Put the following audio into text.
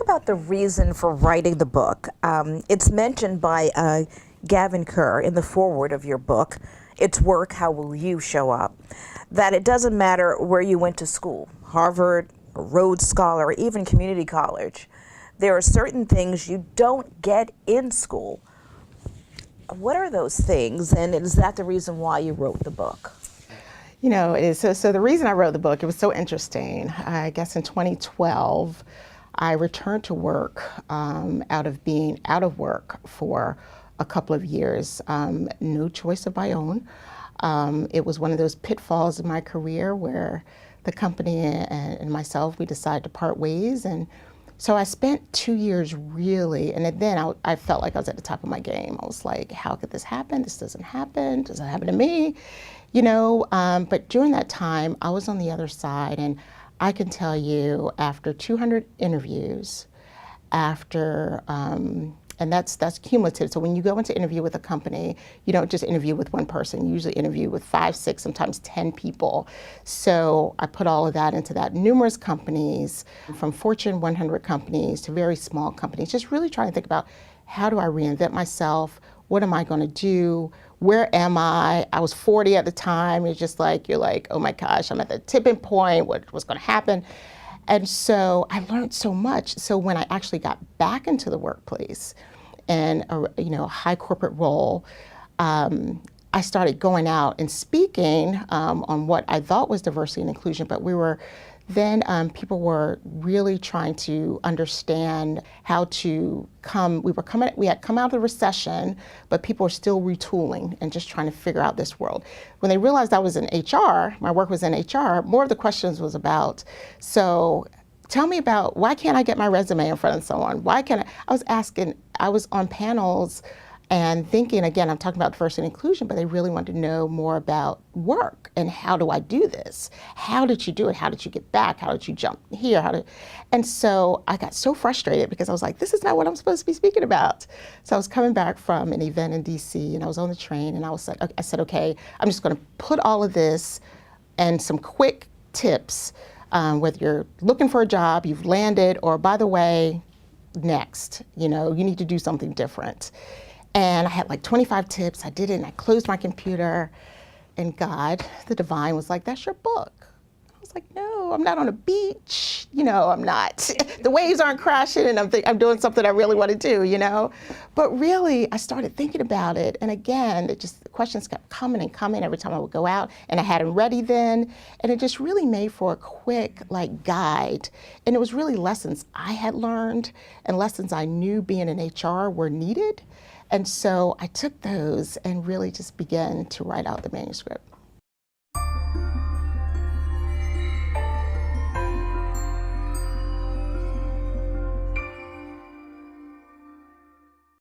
about the reason for writing the book. It's mentioned by Gavin Kerr in the foreword of your book, It's Work, How Will You Show Up? That it doesn't matter where you went to school, Harvard, Rhodes Scholar, or even community college. There are certain things you don't get in school. What are those things, and is that the reason why you wrote the book? You know, it is. So the reason I wrote the book, it was so interesting. I guess in 2012, I returned to work out of being out of work for a couple of years. No choice of my own. It was one of those pitfalls in my career where the company and myself, we decided to part ways. And so I spent 2 years really, and then I felt like I was at the top of my game. I was like, how could this happen? This doesn't happen. Doesn't happen to me. You know, but during that time, I was on the other side, and I can tell you, after 200 interviews, and that's cumulative. So when you go into interview with a company, you don't just interview with one person. You usually interview with 5, 6, sometimes 10 people. So I put all of that into that. Numerous companies, from Fortune 100 companies to very small companies, just really trying to think about, how do I reinvent myself? What am I going to do? Where am I? I was 40 at the time. It's just like, you're like, oh my gosh, I'm at the tipping point. What's going to happen? And so I learned so much. So when I actually got back into the workplace and a high corporate role, I started going out and speaking on what I thought was diversity and inclusion, but people were really trying to understand how to we had come out of the recession, but people were still retooling and just trying to figure out this world. When they realized I was in HR, my work was in HR, more of the questions was about, so tell me about, why can't I get my resume in front of someone? Why can't I was on panels and thinking, again, I'm talking about diversity and inclusion, but they really wanted to know more about work and how do I do this? How did you do it? How did you get back? How did you jump here? And so I got so frustrated because I was like, this is not what I'm supposed to be speaking about. So I was coming back from an event in DC, and I was on the train, and I said, okay, I'm just going to put all of this and some quick tips, whether you're looking for a job, you've landed, or by the way, next, you need to do something different. And I had like 25 tips. I did it, and I closed my computer, and God, the divine, was like, that's your book. I was like, no, I'm not on a beach. I'm not. The waves aren't crashing, and I'm doing something I really want to do, But really, I started thinking about it. And again, the questions kept coming and coming every time I would go out, and I had them ready then. And it just really made for a quick guide. And it was really lessons I had learned and lessons I knew being in HR were needed. And so I took those and really just began to write out the manuscript.